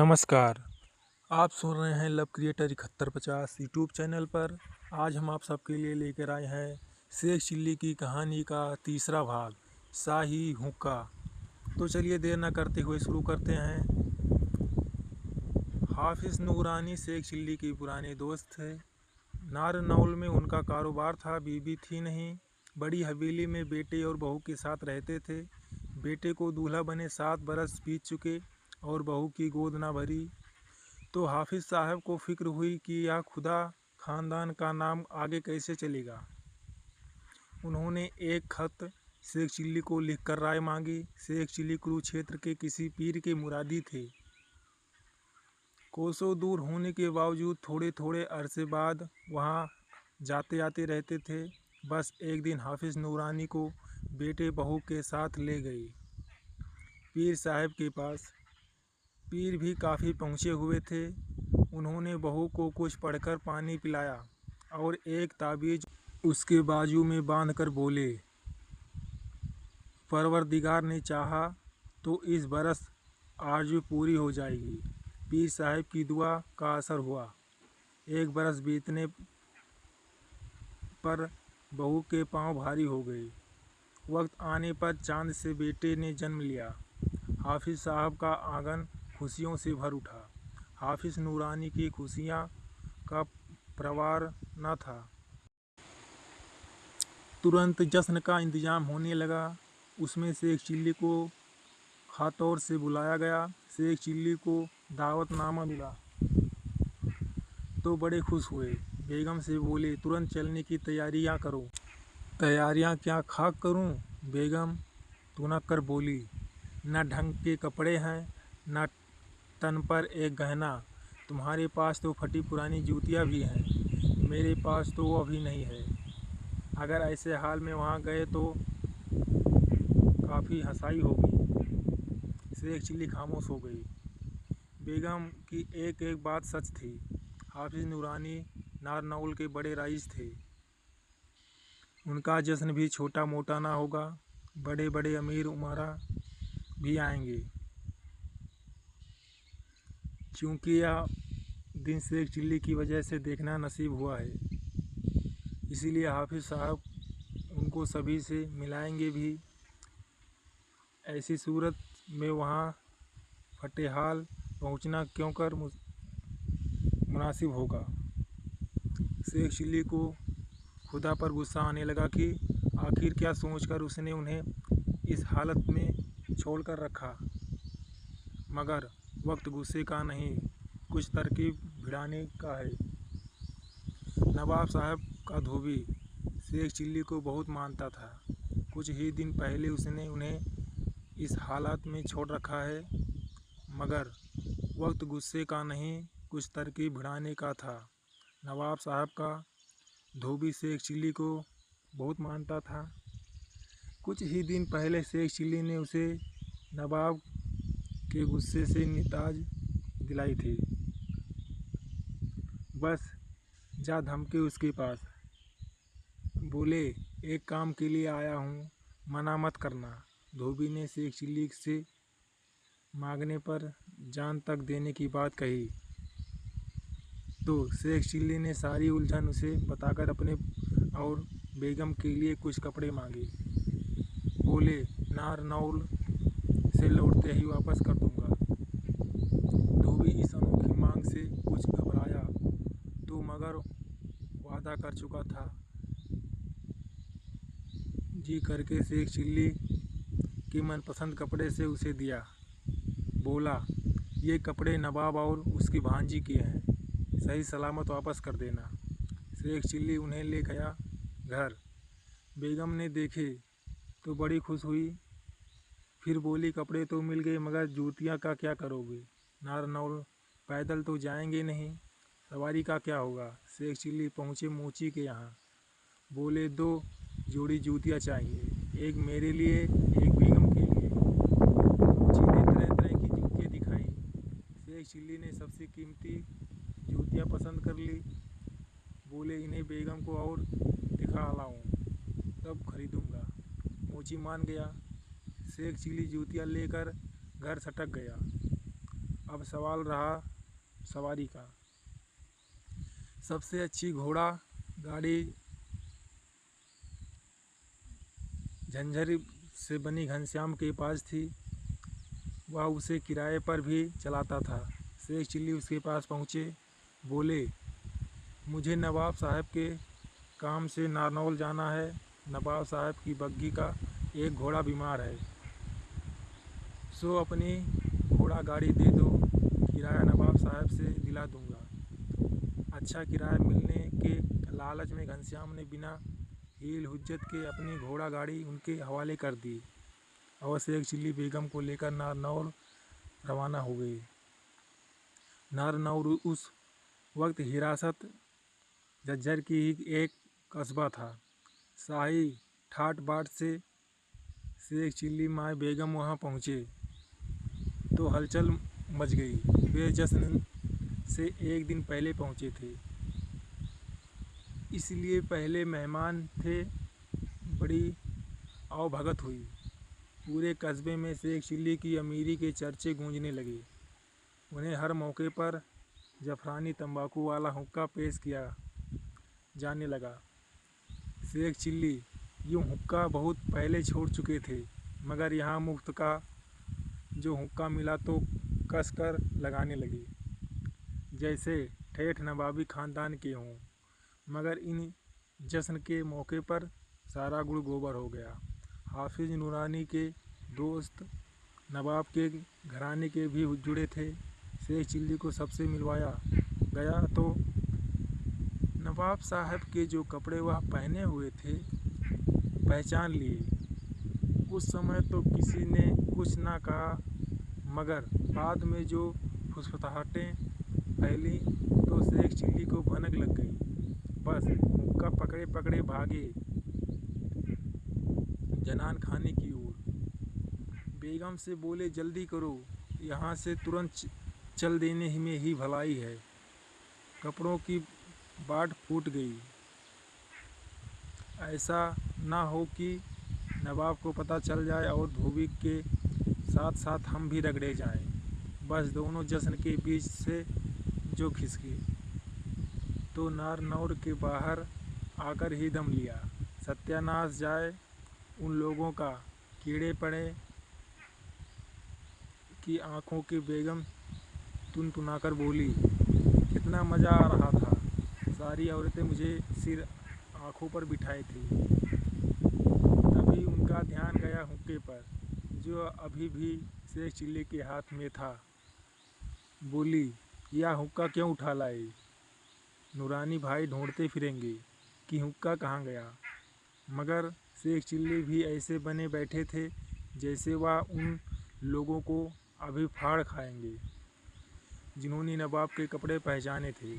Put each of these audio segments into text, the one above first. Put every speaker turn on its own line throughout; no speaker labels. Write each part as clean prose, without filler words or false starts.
नमस्कार। आप सुन रहे हैं लव क्रिएटर 7150 यूट्यूब चैनल पर। आज हम आप सबके लिए लेकर आए हैं शेख चिल्ली की कहानी का तीसरा भाग, शाही हुक्का। तो चलिए देर न करते हुए शुरू करते हैं। हाफिज़ नूरानी शेख चिल्ली के पुराने दोस्त थे। नारनौल में उनका कारोबार था, बीवी थी नहीं। बड़ी हवेली में बेटे और बहू के साथ रहते थे। बेटे को दूल्हा बने 7 बरस बीत चुके और बहू की गोद ना भरी। तो हाफिज साहब को फिक्र हुई कि या खुदा, ख़ानदान का नाम आगे कैसे चलेगा। उन्होंने एक खत शेख चिल्ली को लिखकर राय मांगी। शेख चिल्ली कुरुक्षेत्र के किसी पीर के मुरादी थे। कोसों दूर होने के बावजूद थोड़े थोड़े अरसे बाद वहाँ जाते आते रहते थे। बस एक दिन हाफिज नूरानी को बेटे बहू के साथ ले गए पीर साहब के पास। पीर भी काफ़ी पहुँचे हुए थे। उन्होंने बहू को कुछ पढ़कर पानी पिलाया और एक ताबीज़ उसके बाजू में बांधकर बोले, परवरदिगार ने चाहा तो इस बरस आरज़ू पूरी हो जाएगी। पीर साहब की दुआ का असर हुआ। एक बरस बीतने पर बहू के पांव भारी हो गए। वक्त आने पर चांद से बेटे ने जन्म लिया। हाफिज साहब का आंगन खुशियों से भर उठा। हाफिज नूरानी की खुशियाँ का प्रवार न था। तुरंत जश्न का इंतज़ाम होने लगा। उसमें शेख चिल्ली को खातौर से बुलाया गया। शेख चिल्ली को दावतनामा मिला तो बड़े खुश हुए। बेगम से बोले, तुरंत चलने की तैयारियां करो। तैयारियां क्या खाक करूं? बेगम तुनक कर बोली, न ढंग के कपड़े हैं, न तन पर एक गहना। तुम्हारे पास तो फटी पुरानी जूतियाँ भी हैं, मेरे पास तो वो अभी नहीं है। अगर ऐसे हाल में वहाँ गए तो काफ़ी हंसाई होगी। शेख चिल्ली खामोश हो गई। बेगम की एक एक बात सच थी। हाफिज नूरानी नारनौल के बड़े रईस थे। उनका जश्न भी छोटा मोटा ना होगा। बड़े बड़े अमीर उमरा भी आएंगे। क्योंकि यह दिन शेख चिल्ली की वजह से देखना नसीब हुआ है, इसीलिए हाफिज साहब उनको सभी से मिलाएंगे भी। ऐसी सूरत में वहाँ फटेहाल पहुँचना क्यों कर मुनासिब होगा। शेख चिल्ली को खुदा पर गुस्सा आने लगा कि आखिर क्या सोचकर उसने उन्हें इस हालत में छोड़कर रखा। मगर वक्त गुस्से का नहीं, कुछ तरकीब भिड़ाने का है। नवाब साहब का धोबी शेख चिल्ली को बहुत मानता था। कुछ ही दिन पहले उसने उन्हें इस हालत में छोड़ रखा है। मगर वक्त गुस्से का नहीं, कुछ तरकीब भिड़ाने का था। नवाब साहब का धोबी शेख चिल्ली को बहुत मानता था। कुछ ही दिन पहले शेख चिल्ली ने उसे नवाब के गुस्से से निजात दिलाई थी। बस जा धमके उसके पास। बोले, एक काम के लिए आया हूँ, मना मत करना। धोबी ने शेख चिल्ली से मांगने पर जान तक देने की बात कही तो शेख चिल्ली ने सारी उलझन उसे बताकर अपने और बेगम के लिए कुछ कपड़े मांगे। बोले, नारनौल से लौटते ही वापस कर दूंगा। धोबी इस अनोखी मांग से कुछ घबराया तो मगर वादा कर चुका था। जी करके शेख चिल्ली के मनपसंद कपड़े से उसे दिया। बोला, ये कपड़े नवाब और उसकी भांजी के हैं, सही सलामत वापस कर देना। शेख चिल्ली उन्हें ले गया घर। बेगम ने देखे तो बड़ी खुश हुई। फिर बोली, कपड़े तो मिल गए, मगर जूतियाँ का क्या करोगे? नारनौल पैदल तो जाएंगे नहीं, सवारी का क्या होगा? शेख चिल्ली पहुँचे मोची के यहाँ। बोले, 2 जोड़ी जूतियाँ चाहिए, एक मेरे लिए, एक बेगम के लिए। मोची ने तरह तरह की जूतियाँ दिखाई। शेख चिल्ली ने सबसे कीमती जूतियाँ पसंद कर ली। बोले, इन्हें बेगम को और दिखा लाऊं, तब खरीदूंगा। मोची मान गया। शेख चिल्ली जूतियाँ लेकर घर सटक गया। अब सवाल रहा सवारी का। सबसे अच्छी घोड़ा गाड़ी झंझर से बनी घनश्याम के पास थी। वह उसे किराए पर भी चलाता था। शेख चिल्ली उसके पास पहुँचे, बोले, मुझे नवाब साहब के काम से नारनौल जाना है। नवाब साहब की बग्घी का एक घोड़ा बीमार है, सो अपनी घोड़ा गाड़ी दे दो, किराया नवाब साहब से दिला दूंगा। अच्छा किराया मिलने के लालच में घनश्याम ने बिना हील हुज्जत के अपनी घोड़ा गाड़ी उनके हवाले कर दी और शेख चिल्ली बेगम को लेकर नारनौल रवाना हो गए। नारनौल उस वक्त हिरासत झज्जर की ही एक कस्बा था। शाही ठाट बाट से शेख चिल्ली माए बेगम वहां पहुंचे तो हलचल मच गई। वे जश्न से एक दिन पहले पहुंचे थे, इसलिए पहले मेहमान थे। बड़ी आवभगत हुई। पूरे कस्बे में शेख चिल्ली की अमीरी के चर्चे गूंजने लगे। उन्हें हर मौके पर जफरानी तंबाकू वाला हुक्का पेश किया जाने लगा। शेख चिल्ली यूँ हुक्का बहुत पहले छोड़ चुके थे, मगर यहाँ मुफ्त का जो हुक्का मिला तो कस कर लगाने लगे, जैसे ठेठ नवाबी ख़ानदान के हों। मगर इन जश्न के मौके पर सारा गुड़ गोबर हो गया। हाफिज नूरानी के दोस्त नवाब के घराने के भी जुड़े थे। शेख चिल्ली को सबसे मिलवाया गया तो नवाब साहब के जो कपड़े वह पहने हुए थे पहचान लिए। उस समय तो किसी ने कुछ ना कहा, मगर बाद में जो फुसफुसाहटें फैली तो शेख चिल्ली को भनक लग गई। बस हुक्का पकड़े पकड़े भागे जनान खाने की ओर। बेगम से बोले, जल्दी करो, यहाँ से तुरंत चल देने में ही भलाई है। कपड़ों की बाट फूट गई। ऐसा ना हो कि नवाब को पता चल जाए और धोबी के साथ साथ हम भी रगड़े जाएं। बस दोनों जश्न के बीच से जो खिसके तो नारनौल के बाहर आकर ही दम लिया। सत्यानाश जाए उन लोगों का, कीड़े पड़े की आंखों की बेगम तुनतुनाकर बोली, कितना मज़ा आ रहा था। सारी औरतें मुझे सिर आंखों पर बिठाए थी। तभी उनका ध्यान गया हुक्के पर, जो अभी भी शेख चिल्ली के हाथ में था। बोली, यह हुक्का क्यों उठा लाए? नूरानी भाई ढूंढते फिरेंगे कि हुक्का कहाँ गया। मगर शेख चिल्ली भी ऐसे बने बैठे थे जैसे वह उन लोगों को अभी फाड़ खाएंगे जिन्होंने नवाब के कपड़े पहचाने थे।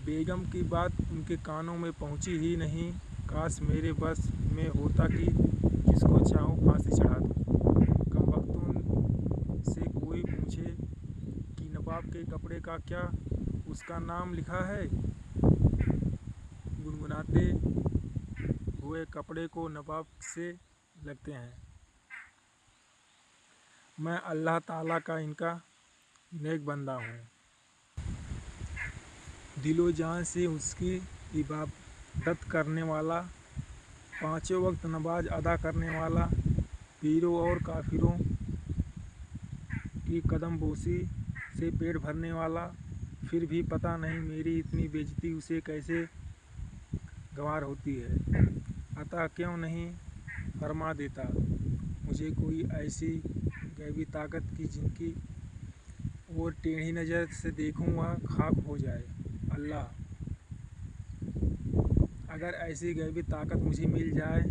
बेगम की बात उनके कानों में पहुंची ही नहीं। काश मेरे बस में होता कि जिसको चाहूँ फांसी चढ़ा दूँ। कमबख्तों से कोई पूछे कि नवाब के कपड़े का क्या उसका नाम लिखा है। गुनगुनाते हुए कपड़े को नवाब से लगते हैं। मैं अल्लाह ताला का इनका नेक बंदा हूँ। दिलो जान से उसकी इबादत करने वाला, पाँचों वक्त नमाज अदा करने वाला, पीरों और काफिरों की कदम बोसी से पेट भरने वाला, फिर भी पता नहीं मेरी इतनी बेइज्जती उसे कैसे गवार होती है। अतः क्यों नहीं फरमा देता मुझे कोई ऐसी गैबी ताकत की जिनकी और टेढ़ी नज़र से देखूं वह खाक हो जाए। अल्लाह, अगर ऐसी गैबी ताकत मुझे मिल जाए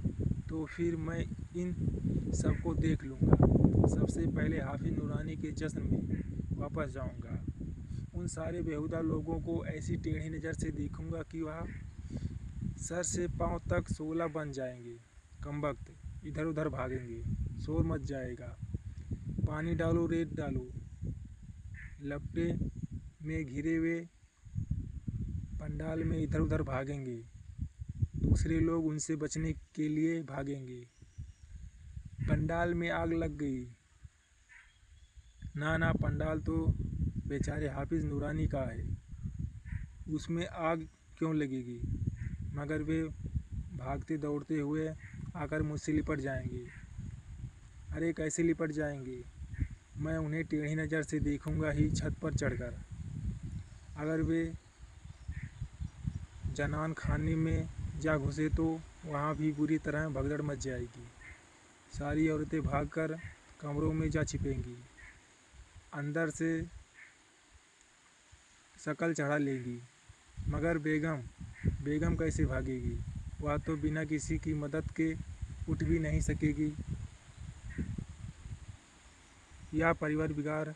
तो फिर मैं इन सबको देख लूँगा। सबसे पहले हाफिज नूरानी के जश्न में वापस जाऊँगा। उन सारे बेहुदा लोगों को ऐसी टेढ़ी नज़र से देखूँगा कि वह सर से पाँव तक शोला बन जाएंगे। कमबख्त इधर उधर भागेंगे, शोर मच जाएगा। पानी डालो, रेत डालो। लपटे में घिरे हुए पंडाल में इधर उधर भागेंगे। दूसरे लोग उनसे बचने के लिए भागेंगे। पंडाल में आग लग गई। ना पंडाल तो बेचारे हाफिज़ नूरानी का है, उसमें आग क्यों लगेगी? मगर वे भागते दौड़ते हुए आकर मुझसे लिपट जाएंगे। अरे कैसे लिपट जाएंगे? मैं उन्हें टेढ़ी नज़र से देखूंगा ही छत पर चढ़कर। अगर वे जनान खाने में जा घुसे तो वहाँ भी बुरी तरह भगदड़ मच जाएगी। सारी औरतें भागकर कमरों में जा छिपेंगी, अंदर से शकल चढ़ा लेगी। मगर बेगम कैसे भागेगी? वह तो बिना किसी की मदद के उठ भी नहीं सकेगी। या परिवार बिगाड़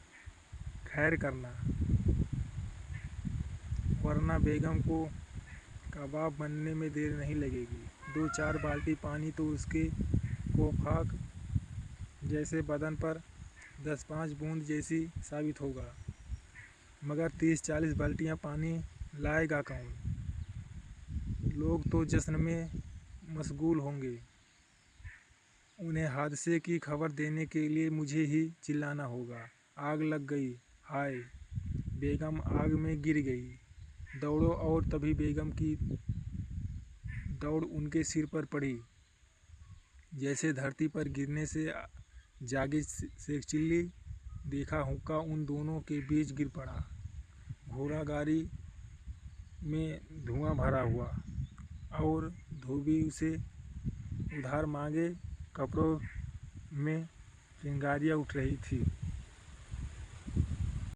खैर करना, वरना बेगम को कबाब बनने में देर नहीं लगेगी। 2-4 बाल्टी पानी तो उसके कोफाक जैसे बदन पर 10-5 बूंद जैसी साबित होगा, मगर 30-40 बाल्टियाँ पानी लाएगा कौन? लोग तो जश्न में मशगूल होंगे। उन्हें हादसे की खबर देने के लिए मुझे ही चिल्लाना होगा। आग लग गई, हाय! बेगम आग में गिर गई। दौड़ो, और तभी बेगम की दौड़ उनके सिर पर पड़ी। जैसे धरती पर गिरने से जागी शेखचिल्ली, देखा हुक्का उन दोनों के बीच गिर पड़ा। घोड़ा गाड़ी में धुआं भरा हुआ और धोबी उसे उधार मांगे कपड़ों में चिंगारियाँ उठ रही थी।